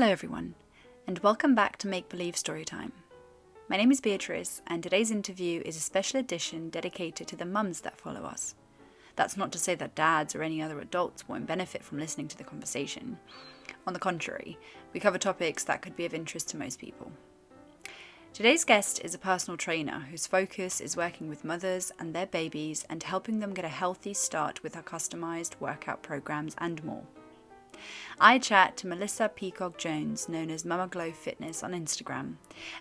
Hello everyone, and welcome back to Make Believe Storytime. My name is Beatrice, and today's interview is a special edition dedicated to the mums that follow us. That's not to say that dads or any other adults won't benefit from listening to the conversation. On the contrary, we cover topics that could be of interest to most people. Today's guest is a personal trainer whose focus is working with mothers and their babies and helping them get a healthy start with her customised workout programs and more. I chat to Melissa Peacock-Jones, known as Mumma Glow Fitness on Instagram,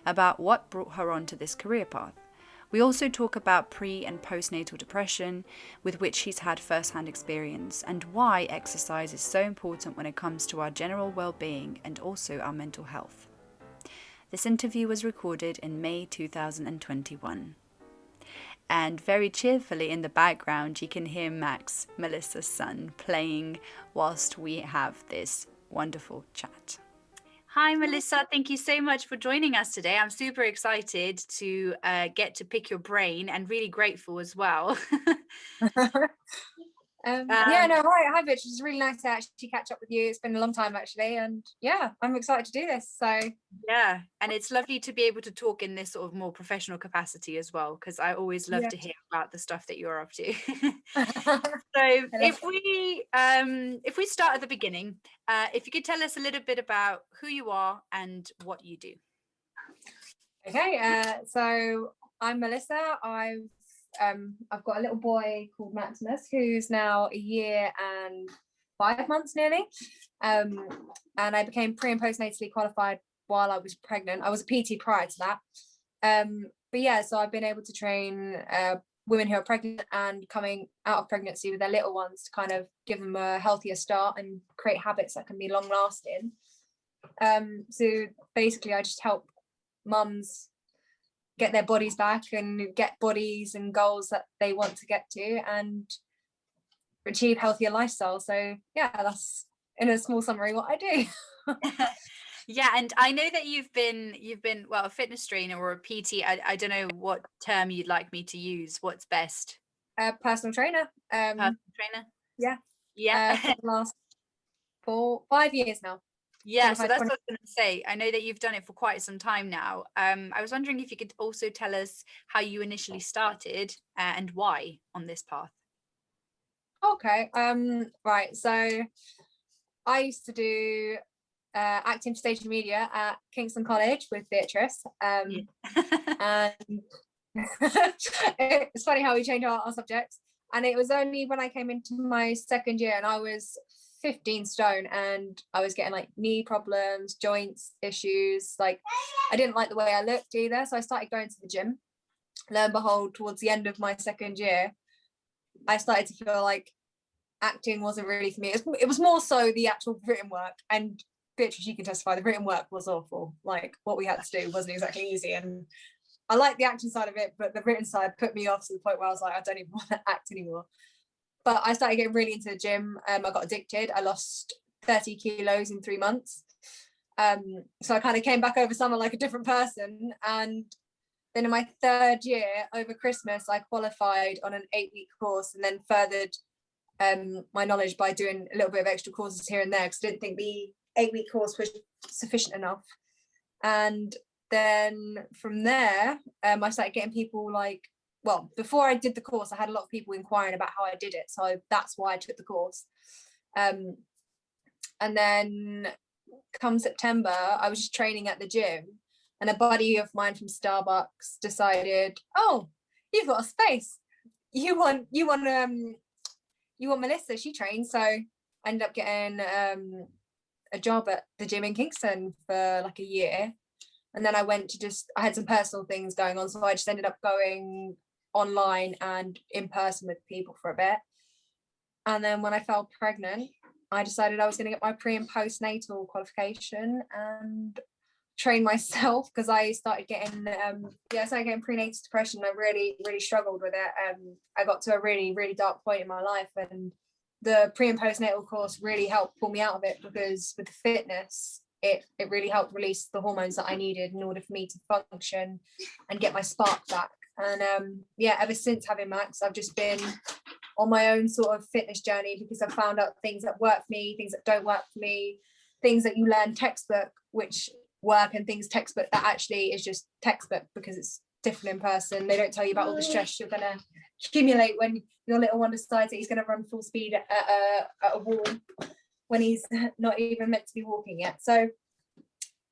about what brought her onto this career path. We also talk about pre- and postnatal depression, with which she's had first-hand experience, and why exercise is so important when it comes to our general well-being and also our mental health. This interview was recorded in May 2021. And very cheerfully in the background, you can hear Max, Melissa's son, playing whilst we have this wonderful chat. Hi, Melissa. Thank you so much for joining us today. I'm super excited to get to pick your brain and really grateful as well. Hi, Beatrice. It's really nice to actually catch up with you. It's been a long time actually, and yeah, I'm excited to do this. So yeah, and it's lovely to be able to talk in this sort of more professional capacity as well, because I always love to hear about the stuff that you're up to. So if we start at the beginning, if you could tell us a little bit about who you are and what you do. Okay, so I'm Melissa. I've got a little boy called Maximus who's now a year and 5 months nearly, and I became pre and postnatally qualified while I was pregnant. I was a PT prior to that, but yeah, so I've been able to train women who are pregnant and coming out of pregnancy with their little ones to kind of give them a healthier start and create habits that can be long lasting. So basically I just help mums get their bodies back and get bodies and goals that they want to get to and achieve healthier lifestyle. So yeah, that's in a small summary what I do. Yeah, and I know that you've been well, a fitness trainer or a PT. I don't know what term you'd like me to use. What's best? Personal trainer. Personal trainer. Yeah. For the last 5 years now. Yeah, so that's what I was going to say. I know that you've done it for quite some time now. I was wondering if you could also tell us how you initially started and why on this path. Okay. Right. So I used to do acting for stage and media at Kingston College with Beatrice. And it's funny how we change our subjects. And it was only when I came into my second year and I was 15 stone and I was getting like knee problems, joints issues. Like I didn't like the way I looked either. So I started going to the gym. Lo and behold, towards the end of my second year, I started to feel like acting wasn't really for me. It was more so the actual written work. And Beatrice, you can testify, the written work was awful. Like what we had to do wasn't exactly easy. And I like the acting side of it, but the written side put me off to the point where I was like, I don't even want to act anymore. But I started getting really into the gym. I got addicted. I lost 30 kilos in 3 months. So I kind of came back over summer like a different person. And then in my third year, over Christmas, I qualified on an 8-week course and then furthered my knowledge by doing a little bit of extra courses here and there because I didn't think the 8-week course was sufficient enough. And then from there, I started getting people like, well, before I did the course, I had a lot of people inquiring about how I did it. So that's why I took the course. And then come September, I was just training at the gym and a buddy of mine from Starbucks decided, oh, you've got a space. You want Melissa, she trains. So I ended up getting a job at the gym in Kingston for like a year. And then I had some personal things going on. So I just ended up going online and in person with people for a bit. And then when I fell pregnant, I decided I was going to get my pre and postnatal qualification and train myself because I started getting prenatal depression. I really, really struggled with it. I got to a really, really dark point in my life, and the pre and postnatal course really helped pull me out of it because with the fitness, it really helped release the hormones that I needed in order for me to function and get my spark back. And ever since having Max, I've just been on my own sort of fitness journey because I've found out things that work for me, things that don't work for me, things that you learn textbook which work, and things textbook that actually is just textbook because it's different in person. They don't tell you about all the stress you're going to accumulate when your little one decides that he's going to run full speed at a wall when he's not even meant to be walking yet. So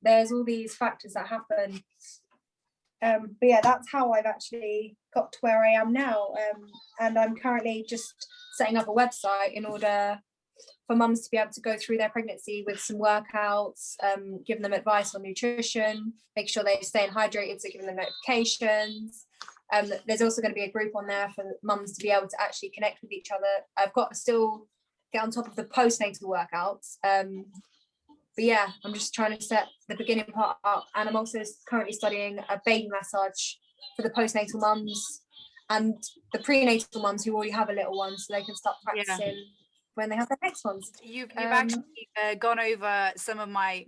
there's all these factors that happen. But yeah, that's how I've actually got to where I am now. And I'm currently just setting up a website in order for mums to be able to go through their pregnancy with some workouts, giving them advice on nutrition, make sure they're staying hydrated, so giving them notifications. There's also going to be a group on there for mums to be able to actually connect with each other. I've got to still get on top of the postnatal workouts. But yeah, I'm just trying to set the beginning part up. And I'm also currently studying a baby massage for the postnatal mums and the prenatal mums who already have a little one, so they can start practicing when they have their next ones. You've actually gone over some of my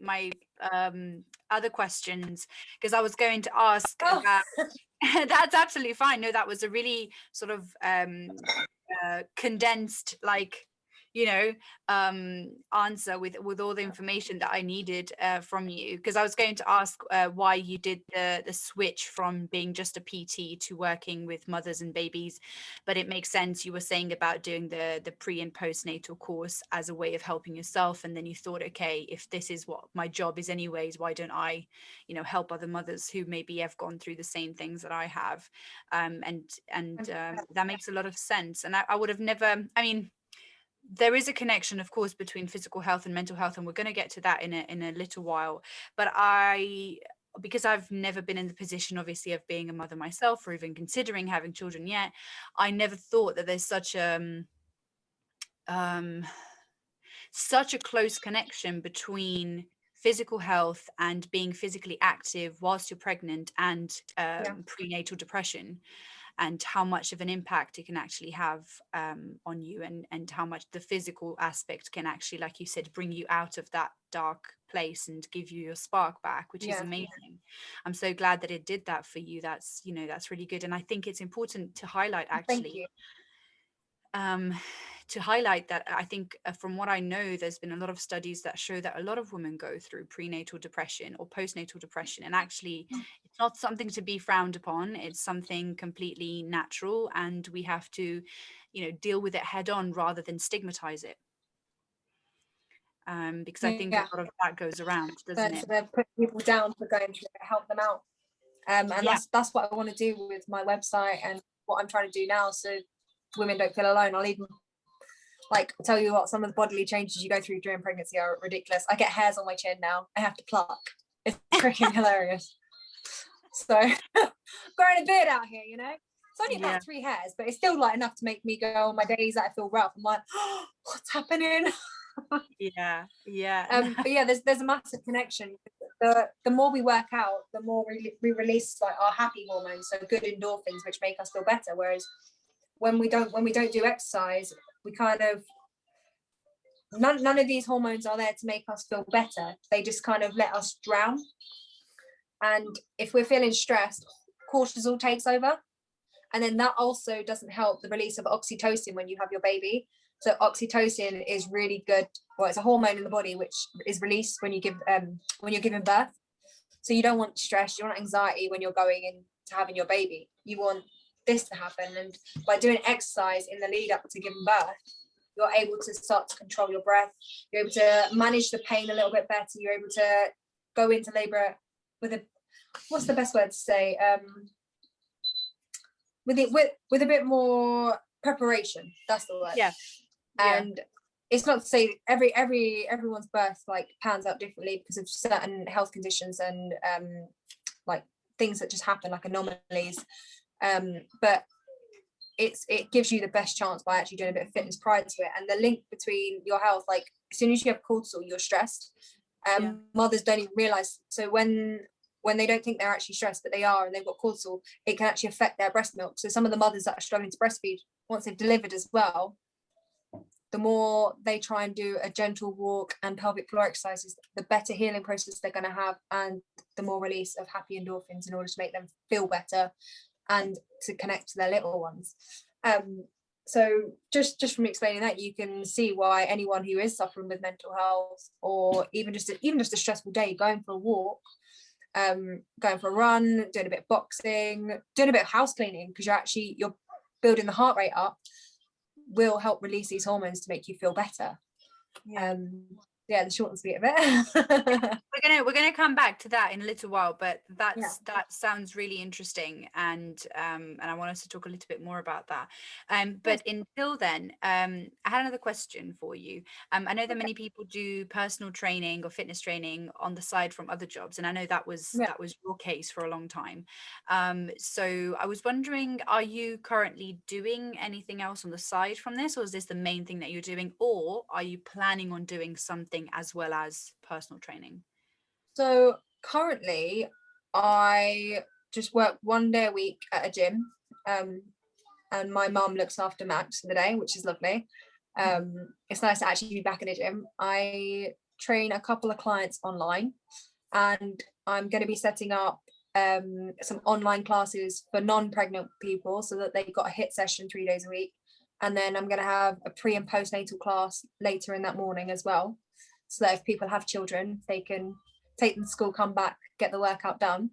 other questions, because I was going to ask about that's absolutely fine. No, that was a really sort of condensed, like, you know, answer with all the information that I needed from you, because I was going to ask why you did the switch from being just a PT to working with mothers and babies, but it makes sense. You were saying about doing the pre and postnatal course as a way of helping yourself, and then you thought, okay, if this is what my job is anyways, why don't I, you know, help other mothers who maybe have gone through the same things that I have, and that makes a lot of sense. And I would have never, I mean, there is a connection, of course, between physical health and mental health, and we're going to get to that in a little while. But because I've never been in the position, obviously, of being a mother myself, or even considering having children yet, I never thought that there's such a close connection between physical health and being physically active whilst you're pregnant and prenatal depression, and how much of an impact it can actually have on you, and how much the physical aspect can actually, like you said, bring you out of that dark place and give you your spark back, which is amazing. I'm so glad that it did that for you. That's, you know, that's really good. And I think it's important to highlight, actually, to highlight that I think from what I know, there's been a lot of studies that show that a lot of women go through prenatal depression or postnatal depression, and actually it's not something to be frowned upon. It's something completely natural, and we have to, you know, deal with it head on rather than stigmatize it, because I think a lot of that goes around, doesn't it? So they're putting people down for going through it, help them out, and that's what I want to do with my website and what I'm trying to do now, so women don't feel alone. I'll even, like, tell you what, some of the bodily changes you go through during pregnancy are ridiculous. I get hairs on my chin now. I have to pluck. It's freaking hilarious. So growing a beard out here, you know. It's only about 3 hairs, but it's still like enough to make me go on my days that I feel rough. I'm like, oh, what's happening? But yeah, there's a massive connection. The more we work out, the more we release like our happy hormones, so good endorphins, which make us feel better. Whereas when we don't do exercise, we kind of, none of these hormones are there to make us feel better. They just kind of let us drown. And if we're feeling stressed, cortisol takes over, and then that also doesn't help the release of oxytocin when you have your baby. So oxytocin is really good. Well, it's a hormone in the body which is released when you're giving birth. So you don't want stress, you don't want anxiety when you're going into having your baby. You want this to happen, and by doing exercise in the lead up to giving birth, you're able to start to control your breath. You're able to manage the pain a little bit better. You're able to go into labor with a, what's the best word to say, with a bit more preparation. That's the word. And it's not to say everyone's birth like pans out differently because of certain health conditions and like things that just happen, like anomalies, but it gives you the best chance by actually doing a bit of fitness prior to it. And the link between your health, like as soon as you have cortisol, you're stressed. Mothers don't even realize. So when they don't think they're actually stressed, but they are, and they've got cortisol, it can actually affect their breast milk. So some of the mothers that are struggling to breastfeed, once they've delivered as well, the more they try and do a gentle walk and pelvic floor exercises, the better healing process they're going to have, and the more release of happy endorphins in order to make them feel better and to connect to their little ones. So just from explaining that, you can see why anyone who is suffering with mental health, or even just a stressful day, going for a walk, going for a run, doing a bit of boxing, doing a bit of house cleaning, because you're building the heart rate up, will help release these hormones to make you feel better. Yeah, the short and sweet of it. we're gonna come back to that in a little while, but that sounds really interesting, and I want us to talk a little bit more about that. But until then, I had another question for you. I know that many people do personal training or fitness training on the side from other jobs, and I know that was your case for a long time. So I was wondering, are you currently doing anything else on the side from this, or is this the main thing that you're doing, or are you planning on doing something as well as personal training? So currently I just work 1 day a week at a gym, and my mum looks after Max for the day, which is lovely. It's nice to actually be back in a gym. I train a couple of clients online, and I'm going to be setting up some online classes for non-pregnant people, so that they've got a HIIT session 3 days a week. And then I'm going to have a pre and postnatal class later in that morning as well, so that if people have children, they can take them to school, come back, get the workout done.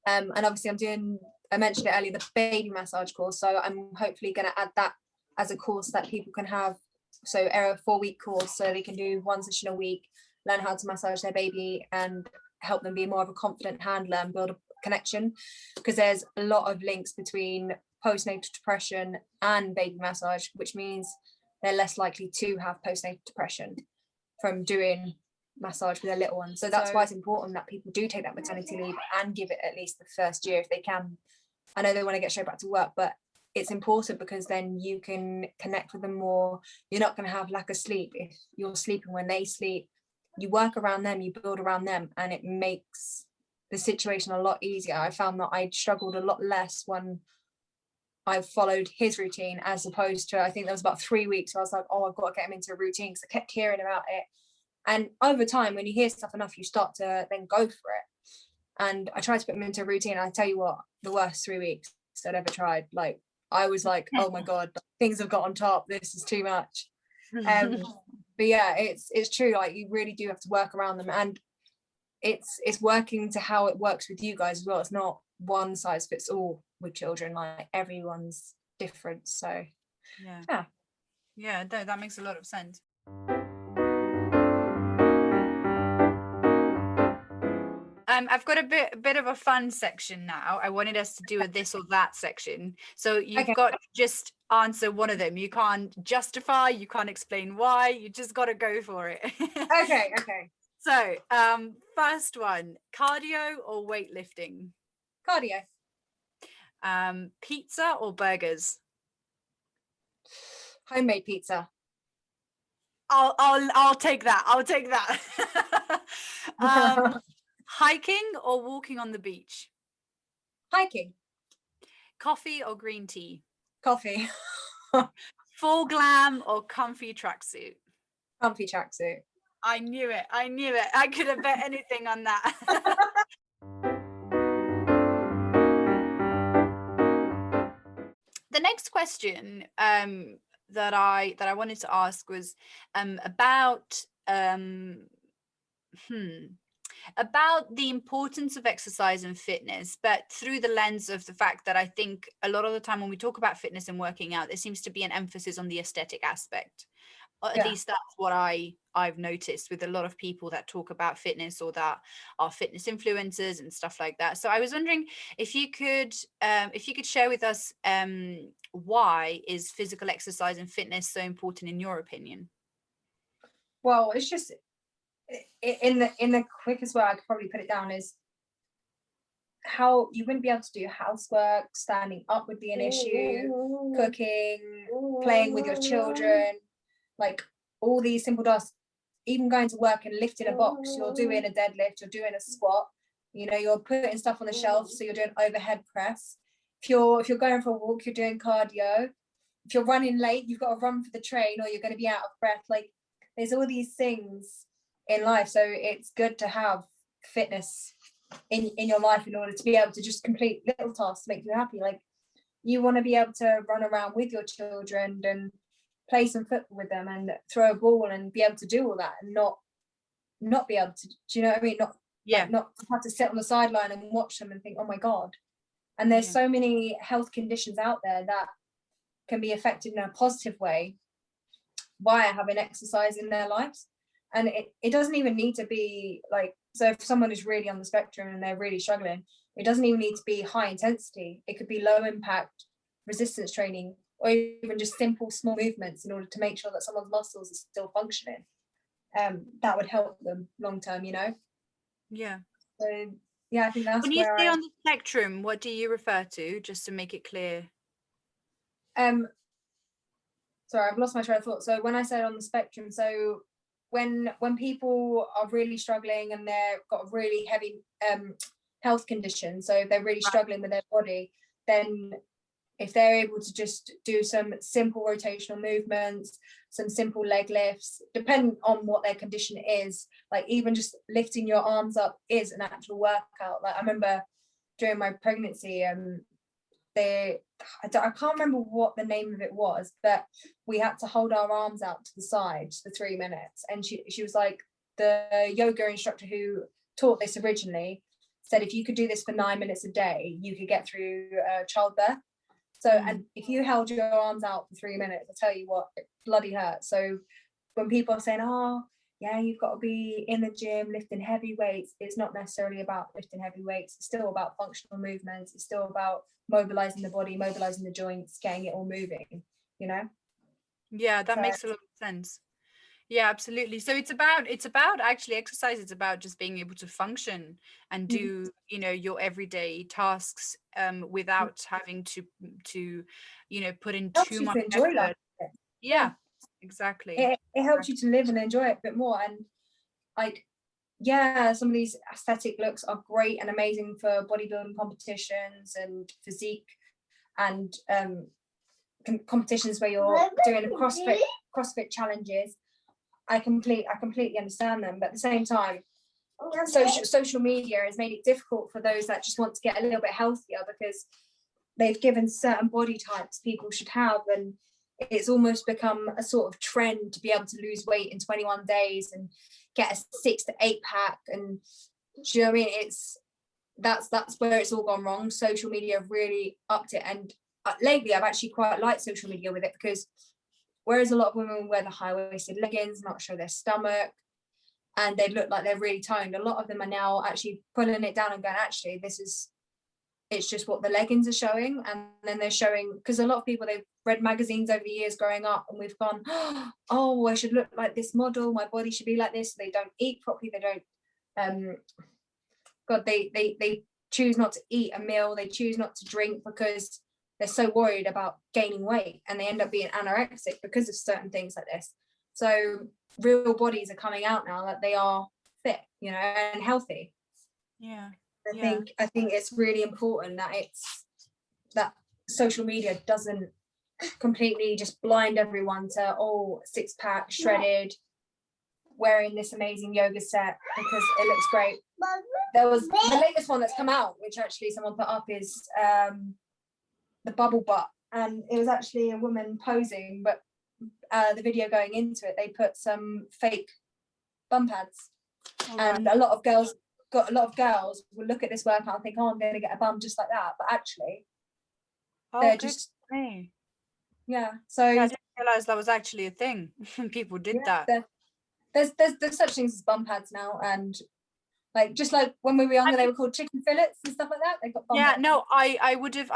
And obviously I mentioned it earlier, the baby massage course. So I'm hopefully going to add that as a course that people can have. So a 4-week course, so they can do 1 session a week, learn how to massage their baby, and help them be more of a confident handler and build a connection. Because there's a lot of links between postnatal depression and baby massage, which means they're less likely to have postnatal depression from doing massage with their little one. So that's why it's important that people do take that maternity leave and give it at least the first year if they can. I know they want to get straight back to work, but it's important because then you can connect with them more. You're not going to have lack of sleep if you're sleeping when they sleep. You work around them, you build around them, and it makes the situation a lot easier. I found that I struggled a lot less when I followed his routine, as opposed to, I think there was about 3 weeks where I was like, oh, I've got to get him into a routine, because I kept hearing about it. And over time, when you hear stuff enough, you start to then go for it. And I tried to put him into a routine. I tell you what, the worst 3 weeks I'd ever tried. Like, I was like, oh my God, things have got on top. This is too much. But yeah, it's true. Like, you really do have to work around them. And it's working to how it works with you guys as well. It's not one size fits all with children. Like, everyone's different. So yeah, that makes a lot of sense. I've got a bit of a fun section now. I wanted us to do a this or that section. So you've got to just answer one of them. You can't justify, you can't explain why, you just got to go for it. Okay. So first one, cardio or weightlifting? Cardio. Pizza or burgers? Homemade pizza. I'll take that. I'll take that. Hiking or walking on the beach? Hiking. Coffee or green tea? Coffee. Full glam or comfy tracksuit? Comfy tracksuit. I knew it. I could have bet anything on that. The next question that I wanted to ask was about the importance of exercise and fitness, but through the lens of the fact that I think a lot of the time when we talk about fitness and working out, there seems to be an emphasis on the aesthetic aspect. Or at least that's what I've noticed with a lot of people that talk about fitness or that are fitness influencers and stuff like that. So I was wondering if you could share with us why is physical exercise and fitness so important in your opinion? Well, it's just in the quickest way I could probably put it down is how you wouldn't be able to do housework. Standing up would be an issue, cooking, playing with your children, like all these simple tasks. Even going to work and lifting a box, you're doing a deadlift, you're doing a squat, you're putting stuff on the shelf, so you're doing overhead press. If you're going for a walk, you're doing cardio. If you're running late, you've got to run for the train or you're going to be out of breath. Like, there's all these things in life, so it's good to have fitness in your life in order to be able to just complete little tasks to make you happy. Like, you want to be able to run around with your children and play some football with them and throw a ball and be able to do all that, and not be able to, do you know what I mean? Not have to sit on the sideline and watch them and think, oh my God. And there's so many health conditions out there that can be affected in a positive way by having exercise in their lives. And it doesn't even need to be like, so if someone is really on the spectrum and they're really struggling, it doesn't even need to be high intensity. It could be low impact resistance training, or even just simple small movements in order to make sure that someone's muscles are still functioning. That would help them long term, you know? Yeah. So yeah, I think that's when you say on the spectrum, what do you refer to, just to make it clear? Sorry, I've lost my train of thought. So when I said on the spectrum, so when people are really struggling and they've got a really heavy health condition, so if they're really struggling with their body, then if they're able to just do some simple rotational movements, some simple leg lifts, depending on what their condition is, like even just lifting your arms up is an actual workout. Like I remember during my pregnancy, I can't remember what the name of it was, but we had to hold our arms out to the side for 3 minutes. And she was like, the yoga instructor who taught this originally said, if you could do this for 9 minutes a day, you could get through childbirth. So, and if you held your arms out for 3 minutes, I tell you what, it bloody hurts. So when people are saying, oh, yeah, you've got to be in the gym lifting heavy weights, it's not necessarily about lifting heavy weights. It's still about functional movements. It's still about mobilizing the body, mobilizing the joints, getting it all moving, you know? Yeah, that makes a lot of sense. Yeah, absolutely. So it's about actually exercise. It's about just being able to function and do, your everyday tasks without having to put in too much enjoy effort. Yeah, exactly. It helps you to live and enjoy it a bit more. And like, yeah, some of these aesthetic looks are great and amazing for bodybuilding competitions and physique and competitions where you're doing CrossFit challenges. I completely understand them, but at the same time, social media has made it difficult for those that just want to get a little bit healthier, because they've given certain body types people should have, and it's almost become a sort of trend to be able to lose weight in 21 days and get a 6 to 8 pack. And do you know what I mean? That's where it's all gone wrong. Social media really upped it, and lately I've actually quite liked social media with it, because whereas a lot of women wear the high-waisted leggings, not show their stomach, and they look like they're really toned, a lot of them are now actually pulling it down and going, actually, it's just what the leggings are showing. And then they're showing, because a lot of people, they've read magazines over the years growing up, and we've gone, oh, I should look like this model, my body should be like this. They don't eat properly, they don't they choose not to eat a meal, they choose not to drink because they're so worried about gaining weight, and they end up being anorexic because of certain things like this. So real bodies are coming out now that they are fit, and healthy. Yeah. I think it's really important that social media doesn't completely just blind everyone to 6-pack shredded, wearing this amazing yoga set because it looks great. There was the latest one that's come out, which actually someone put up, is the bubble butt, and it was actually a woman posing, but the video going into it, they put some fake bum pads, and a lot of girls will look at this workout and think, oh, I'm going to get a bum just like that, but actually they're just yeah. So I didn't realize that was actually a thing. People did that. There's such things as bum pads now, and like just like when we were younger, they were called chicken fillets and stuff like that. They got bum pads. No, I would have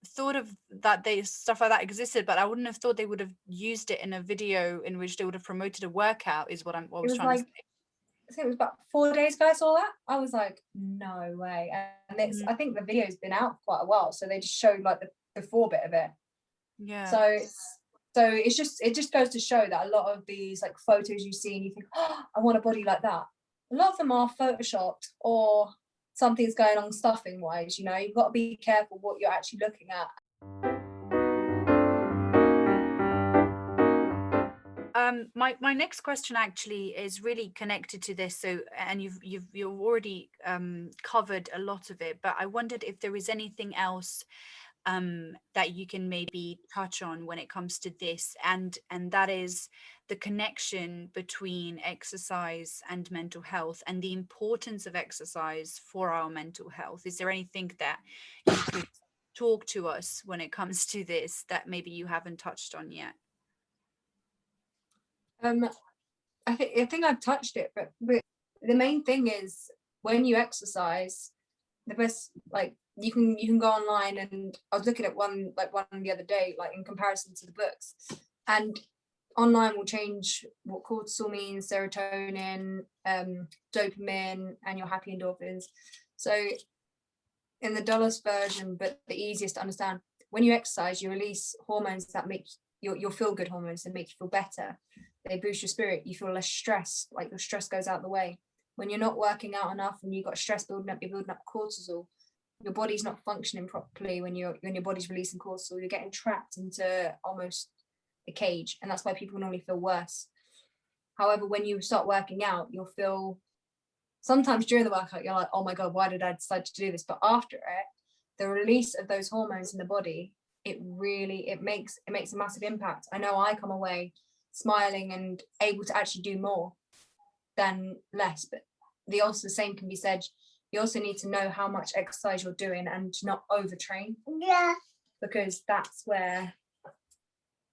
thought of that stuff like that existed, but I wouldn't have thought they would have used it in a video in which they would have promoted a workout, is what I was trying to say. I think it was about 4 days ago I saw that. I was like, no way. And it's I think the video's been out for quite a while, so they just showed like the before bit of it. Yeah. So it just goes to show that a lot of these like photos you see and you think, oh, I want a body like that. A lot of them are photoshopped, or something's going on stuffing wise. You've got to be careful what you're actually looking at. My next question actually is really connected to this. So, and you've already covered a lot of it, but I wondered if there is anything else that you can maybe touch on when it comes to this, and that is the connection between exercise and mental health, and the importance of exercise for our mental health? Is there anything that you could talk to us when it comes to this that maybe you haven't touched on yet? I think I've touched it, but the main thing is when you exercise, the best, like, you can go online, and I was looking at one the other day, like in comparison to the books, and online will change what cortisol means, serotonin, dopamine, and your happy endorphins. So in the dullest version, but the easiest to understand, when you exercise, you release hormones that make your feel good hormones that make you feel better. They boost your spirit. You feel less stressed, like your stress goes out the way. When you're not working out enough and you've got stress building up, you're building up cortisol. Your body's not functioning properly when your body's releasing cortisol. You're getting trapped into almost a cage, and that's why people normally feel worse. However, when you start working out, you'll feel, sometimes during the workout, you're like, oh my God, why did I decide to do this? But after it, the release of those hormones in the body, it makes a massive impact. I know I come away smiling and able to actually do more than less. But the same can be said. You also need to know how much exercise you're doing and not overtrain. Yeah. Because that's where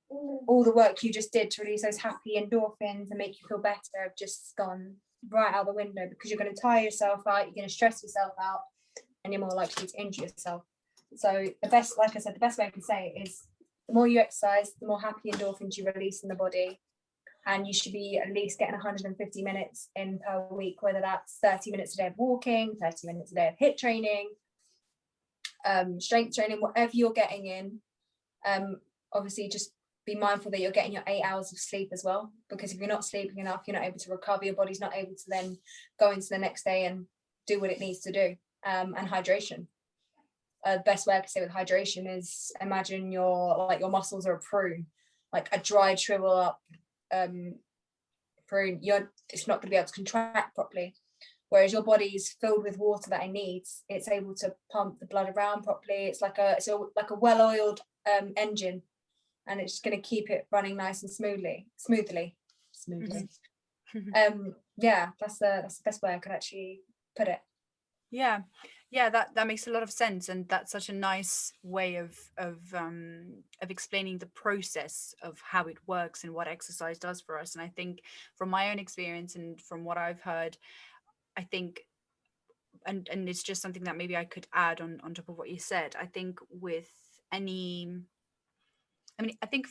all the work you just did to release those happy endorphins and make you feel better have just gone right out the window, because you're going to tire yourself out, you're going to stress yourself out, and you're more likely to injure yourself. So the best, like I said, the best way I can say it is, the more you exercise, the more happy endorphins you release in the body. And you should be at least getting 150 minutes in per week, whether that's 30 minutes a day of walking, 30 minutes a day of HIIT training, strength training, whatever you're getting in. Obviously, just be mindful that you're getting your 8 hours of sleep as well, because if you're not sleeping enough, you're not able to recover. Your body's not able to then go into the next day and do what it needs to do. And hydration. The best way I could say with hydration is, imagine your muscles are a prune, like a dried, shrivel up prune. It's not going to be able to contract properly, whereas your body's filled with water that it needs. It's able to pump the blood around properly. It's like a well-oiled engine, and it's just going to keep it running nice and smoothly. Mm-hmm. Yeah, that's the best way I could actually put it. Yeah, that makes a lot of sense, and that's such a nice way of explaining the process of how it works and what exercise does for us. And I think from my own experience and from what I've heard, I think, and it's just something that maybe I could add on top of what you said, I think with any, I think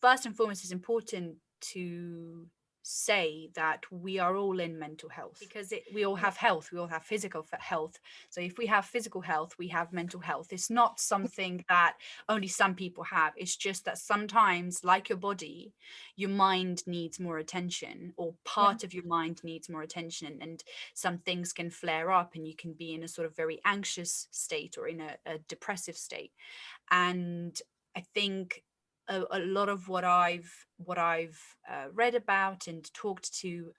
first and foremost, it's important to say that we are all in mental health, because we all have health, we all have physical health. So if we have physical health, we have mental health. It's not something that only some people have. It's just that sometimes, like your body, your mind needs more attention, or part of your mind needs more attention, and some things can flare up, and you can be in a sort of very anxious state or in a depressive state. And I think a lot of what I've read about and talked to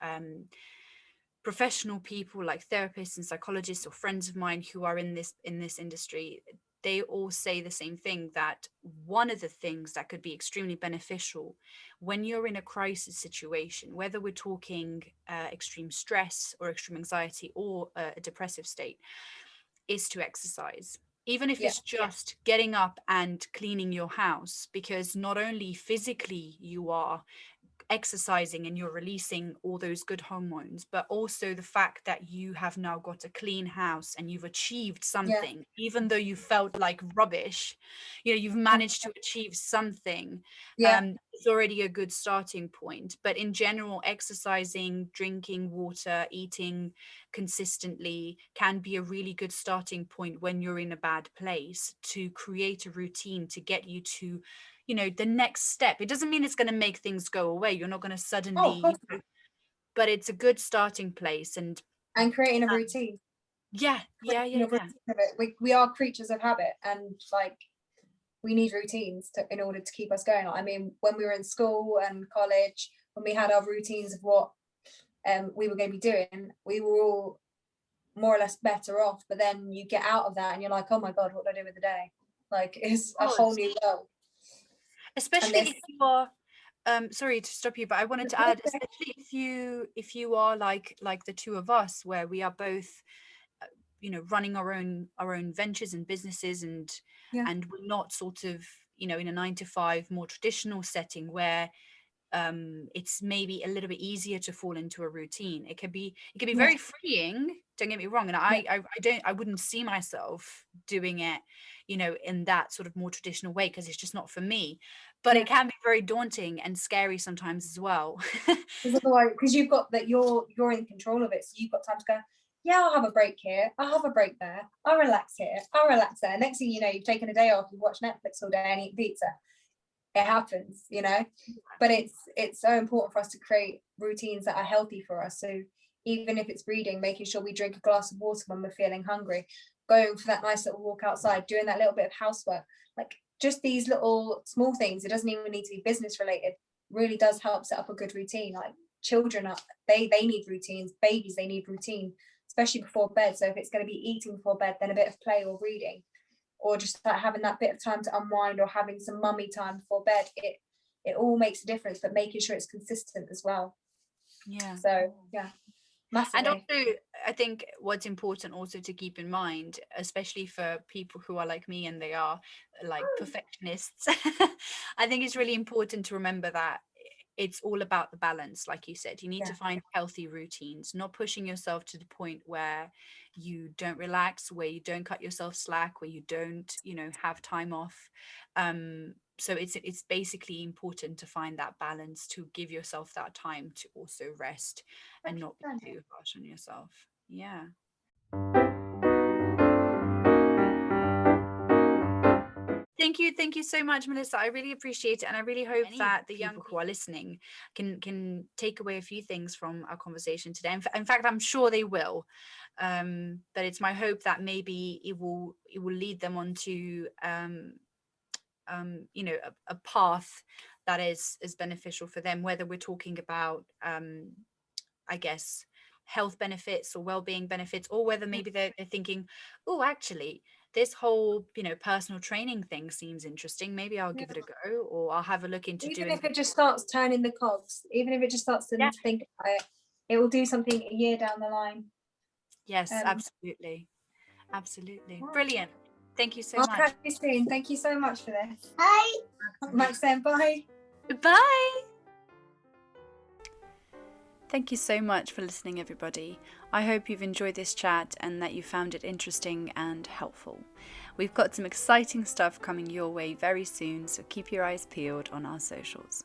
professional people like therapists and psychologists or friends of mine who are in this industry, they all say the same thing, that one of the things that could be extremely beneficial when you're in a crisis situation, whether we're talking extreme stress or extreme anxiety or a depressive state, is to exercise. Even if it's just getting up and cleaning your house, because not only physically you are exercising and you're releasing all those good hormones, but also the fact that you have now got a clean house and you've achieved something, even though you felt like rubbish, you've managed to achieve something. It's already a good starting point. But in general, exercising, drinking water, eating consistently can be a really good starting point when you're in a bad place, to create a routine to get you to the next step. It doesn't mean it's going to make things go away. You're not going to suddenly, but it's a good starting place. And creating a routine. We are creatures of habit, and like, we need routines in order to keep us going. I mean, when we were in school and college, when we had our routines of what we were going to be doing, we were all more or less better off. But then you get out of that and you're like, oh my God, what do I do with the day? Like, it's a whole new world. Especially if you are sorry to stop you, but I wanted to add, especially if you are like the two of us, where we are both running our own ventures and businesses, and we're not sort of in a 9 to 5 more traditional setting where it's maybe a little bit easier to fall into a routine. It can be very freeing, don't get me wrong, and I wouldn't see myself doing it in that sort of more traditional way, because it's just not for me. But it can be very daunting and scary sometimes as well. Because you've got that, you're in control of it, so you've got time to go, yeah, I'll have a break here, I'll have a break there, I'll relax here, I'll relax there. Next thing you know, you've taken a day off, you watch Netflix all day and eat pizza. It happens, but it's so important for us to create routines that are healthy for us. So even if it's reading, making sure we drink a glass of water when we're feeling hungry, going for that nice little walk outside, doing that little bit of housework, like just these little small things. It doesn't even need to be business related, really does help set up a good routine. Like children they need routines, babies, they need routine, especially before bed. So if it's going to be eating before bed, then a bit of play or reading, or just like having that bit of time to unwind, or having some mummy time before bed, it all makes a difference, but making sure it's consistent as well. So massively. And also, I think what's important also to keep in mind, especially for people who are like me and they are like perfectionists, I think it's really important to remember that it's all about the balance. Like you said, you need to find healthy routines, not pushing yourself to the point where you don't relax, where you don't cut yourself slack, where you don't have time off. So it's basically important to find that balance, to give yourself that time to also rest and not be too harsh on yourself. Thank you so much, Melissa. I really appreciate it, and I really hope that the young people who are listening can take away a few things from our conversation today. In fact, I'm sure they will. But it's my hope that maybe it will lead them onto a path that is beneficial for them, whether we're talking about I guess health benefits or well-being benefits, or whether maybe they're thinking, oh, actually this whole personal training thing seems interesting, maybe I'll give it a go, or I'll have a look into even doing if it just starts turning the cogs, even if it just starts to think about it will do something a year down the line. Yes, absolutely. Brilliant. Thank you so much. I'll catch you soon. Thank you so much for this. Bye. Max saying bye. Bye. Thank you so much for listening, everybody. I hope you've enjoyed this chat and that you found it interesting and helpful. We've got some exciting stuff coming your way very soon, so keep your eyes peeled on our socials.